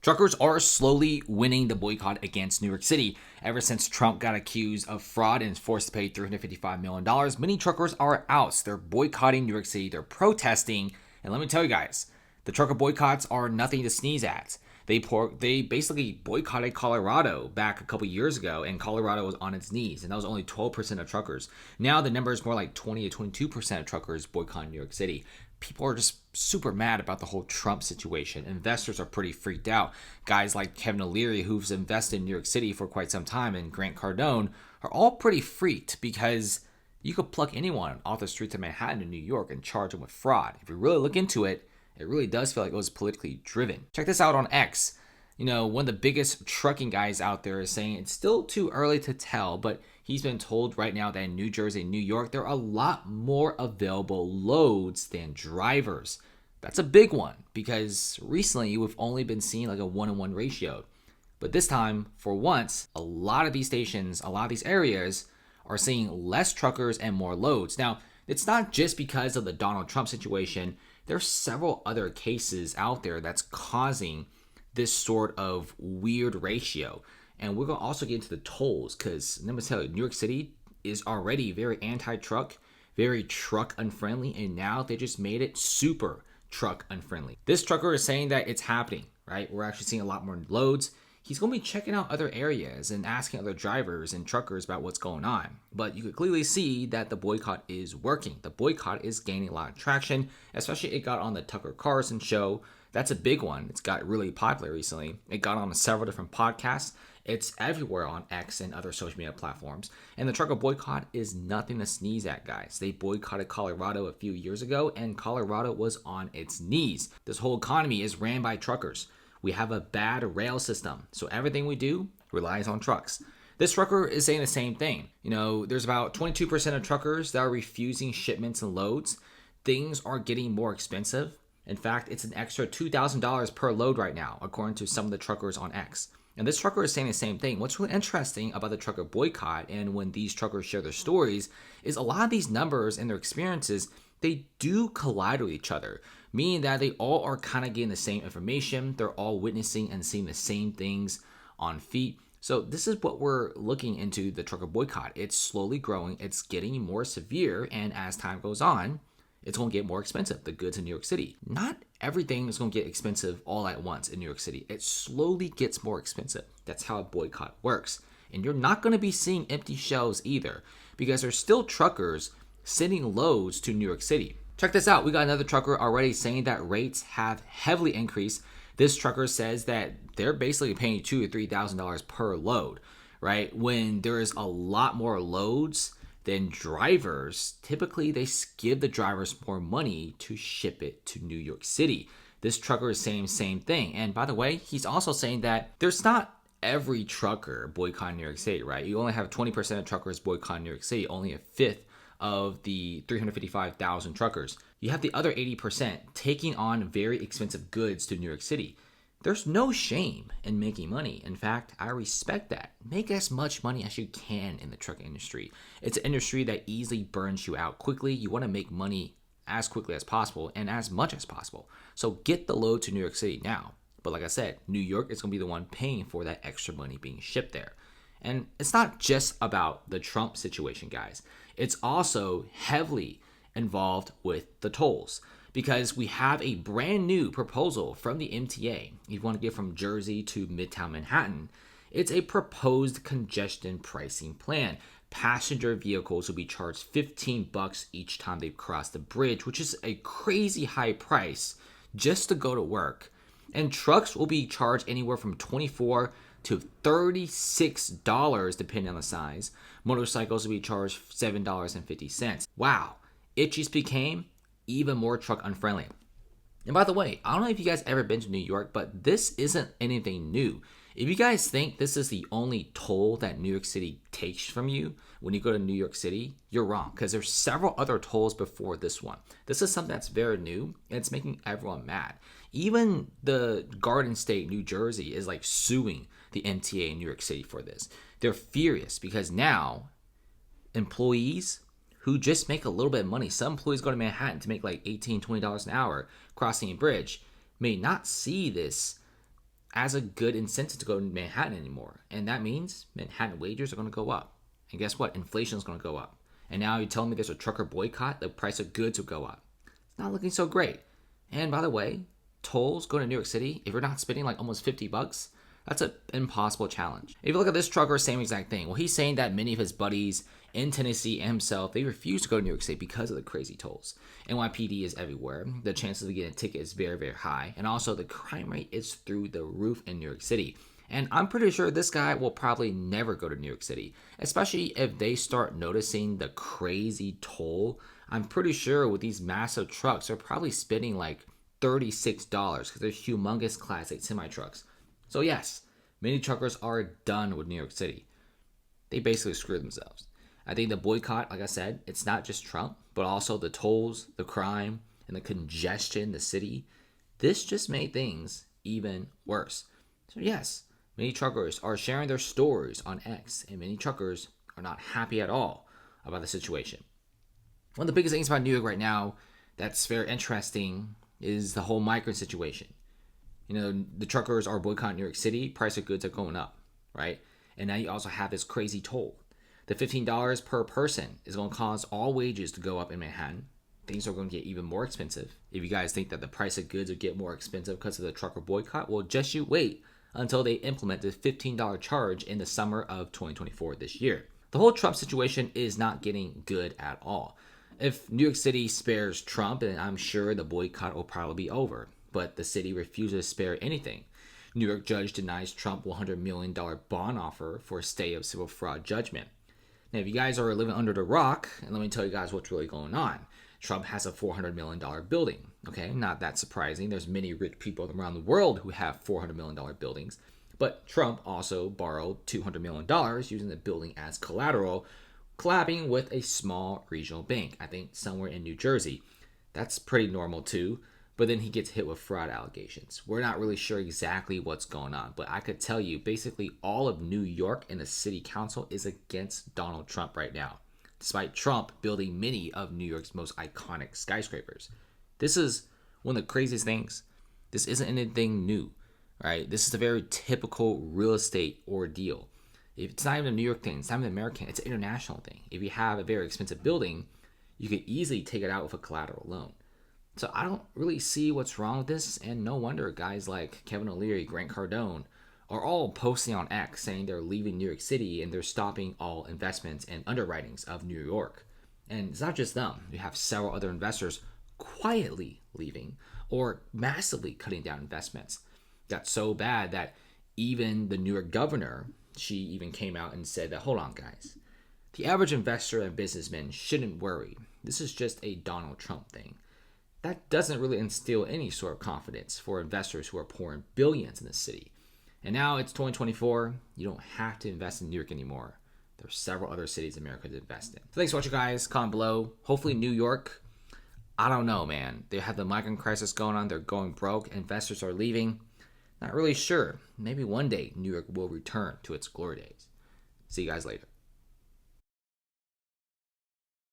Truckers are slowly winning the boycott against New York City. Ever since Trump got accused of fraud and is forced to pay $355 million, many truckers are out. They're boycotting New York City. They're protesting. And let me tell you guys, the trucker boycotts are nothing to sneeze at. They basically boycotted Colorado back a couple years ago, and Colorado was on its knees, and that was only 12% of truckers. Now the number is more like 20 to 22% of truckers boycotting New York City. People are just super mad about the whole Trump situation. Investors are pretty freaked out. Guys like Kevin O'Leary, who's invested in New York City for quite some time, and Grant Cardone are all pretty freaked because you could pluck anyone off the streets of Manhattan in New York and charge them with fraud. If you really look into it, it really does feel like it was politically driven. Check this out on X. One of the biggest trucking guys out there is saying it's still too early to tell, but he's been told right now that in New Jersey and New York, there are a lot more available loads than drivers. That's a big one because recently we've only been seeing like a 1-to-1 ratio. But this time, for once, a lot of these stations, a lot of these areas are seeing less truckers and more loads. Now, it's not just because of the Donald Trump situation. There's several other cases out there that's causing this sort of weird ratio. And we're going to also get into the tolls because, let me tell you, New York City is already very anti-truck, very truck unfriendly, and now they just made it super truck unfriendly. This trucker is saying that it's happening, right? We're actually seeing a lot more loads. He's going to be checking out other areas and asking other drivers and truckers about what's going on. But you could clearly see that the boycott is working. The boycott is gaining a lot of traction, especially it got on the Tucker Carlson show. That's a big one. It's got really popular recently. It got on several different podcasts. It's everywhere on X and other social media platforms. And the trucker boycott is nothing to sneeze at, guys. They boycotted Colorado a few years ago, and Colorado was on its knees. This whole economy is ran by truckers. We have a bad rail system, so everything we do relies on trucks. This trucker is saying the same thing. There's about 22% of truckers that are refusing shipments and loads. Things are getting more expensive. In fact, it's an extra $2,000 per load right now, according to some of the truckers on X. And this trucker is saying the same thing. What's really interesting about the trucker boycott and when these truckers share their stories is a lot of these numbers and their experiences, they do collide with each other, meaning that they all are kind of getting the same information. They're all witnessing and seeing the same things on feet. So this is what we're looking into the trucker boycott. It's slowly growing. It's getting more severe. And as time goes on, it's going to get more expensive, the goods in New York City. Not everything is going to get expensive all at once in New York City. It slowly gets more expensive. That's how a boycott works. And you're not going to be seeing empty shelves either because there's still truckers sending loads to New York City. Check this out. We got another trucker already saying that rates have heavily increased. This trucker says that they're basically paying $2,000 to $3,000 per load, right? When there is a lot more loads than drivers, typically they give the drivers more money to ship it to New York City. This trucker is saying the same thing. And by the way, he's also saying that there's not every trucker boycotting New York City, right? You only have 20% of truckers boycotting New York City, only a fifth of the 355,000 truckers. You have the other 80% taking on very expensive goods to New York City. There's no shame in making money. In fact, I respect that. Make as much money as you can in the truck industry. It's an industry that easily burns you out quickly. You want to make money as quickly as possible and as much as possible. So get the load to New York City now. But like I said, New York is going to be the one paying for that extra money being shipped there. And it's not just about the Trump situation, guys. It's also heavily involved with the tolls because we have a brand new proposal from the MTA. If you want to get from Jersey to Midtown Manhattan, it's a proposed congestion pricing plan. Passenger vehicles will be charged $15 each time they cross the bridge, which is a crazy high price just to go to work. And trucks will be charged anywhere from $24 to $36 depending on the size. Motorcycles will be charged $7.50. Wow, it just became even more truck unfriendly. And by the way, I don't know if you guys ever been to New York, but this isn't anything new. If you guys think this is the only toll that New York City takes from you when you go to New York City, you're wrong because there's several other tolls before this one. This is something that's very new and it's making everyone mad. Even the Garden State, New Jersey is like suing the MTA in New York City for this. They're furious because now employees who just make a little bit of money, some employees go to Manhattan to make like $18, $20 an hour crossing a bridge, may not see this as a good incentive to go to Manhattan anymore. And that means Manhattan wages are going to go up. And guess what? Inflation is going to go up. And now you're telling me there's a trucker boycott, the price of goods will go up. It's not looking so great. And by the way, tolls going to New York City, if you're not spending like almost $50, that's an impossible challenge. If you look at this trucker, same exact thing. Well, he's saying that many of his buddies in Tennessee and himself, they refuse to go to New York City because of the crazy tolls. NYPD is everywhere. The chances of getting a ticket is very, very high. And also the crime rate is through the roof in New York City. And I'm pretty sure this guy will probably never go to New York City, especially if they start noticing the crazy toll. I'm pretty sure with these massive trucks, they're probably spending like $36 because they're humongous Class 8 semi-trucks. So yes, many truckers are done with New York City. They basically screwed themselves. I think the boycott, like I said, it's not just Trump, but also the tolls, the crime, and the congestion in the city. This just made things even worse. So yes, many truckers are sharing their stories on X, and many truckers are not happy at all about the situation. One of the biggest things about New York right now that's very interesting is the whole migrant situation. You know, the truckers are boycotting New York City, price of goods are going up, right? And now you also have this crazy toll. The $15 per person is going to cause all wages to go up in Manhattan. Things are going to get even more expensive. If you guys think that the price of goods will get more expensive because of the trucker boycott, well, just you wait until they implement the $15 charge in the summer of 2024 this year. The whole Trump situation is not getting good at all. If New York City spares Trump, then I'm sure the boycott will probably be over. But the city refuses to spare anything. New York judge denies Trump $100 million bond offer for a stay of civil fraud judgment. Now, if you guys are living under the rock, and let me tell you guys what's really going on. Trump has a $400 million building. Okay, not that surprising. There's many rich people around the world who have $400 million buildings. But Trump also borrowed $200 million using the building as collateral, collabing with a small regional bank, I think somewhere in New Jersey. That's pretty normal too. But then he gets hit with fraud allegations. We're not really sure exactly what's going on, but I could tell you basically all of New York and the city council is against Donald Trump right now, despite Trump building many of New York's most iconic skyscrapers. This is one of the craziest things. This isn't anything new, right? This is a very typical real estate ordeal. It's not even a New York thing. It's not even an American. It's an international thing. If you have a very expensive building, you could easily take it out with a collateral loan. So I don't really see what's wrong with this, and no wonder guys like Kevin O'Leary, Grant Cardone are all posting on X saying they're leaving New York City and they're stopping all investments and underwritings of New York. And it's not just them. You have several other investors quietly leaving or massively cutting down investments. Got so bad that even the New York governor, she even came out and said that, hold on guys, the average investor and businessman shouldn't worry. This is just a Donald Trump thing. That doesn't really instill any sort of confidence for investors who are pouring billions in the city. And now it's 2024. You don't have to invest in New York anymore. There are several other cities in America to invest in. So thanks for watching, guys. Comment below. Hopefully New York, I don't know, man. They have the migrant crisis going on. They're going broke. Investors are leaving. Not really sure. Maybe one day New York will return to its glory days. See you guys later.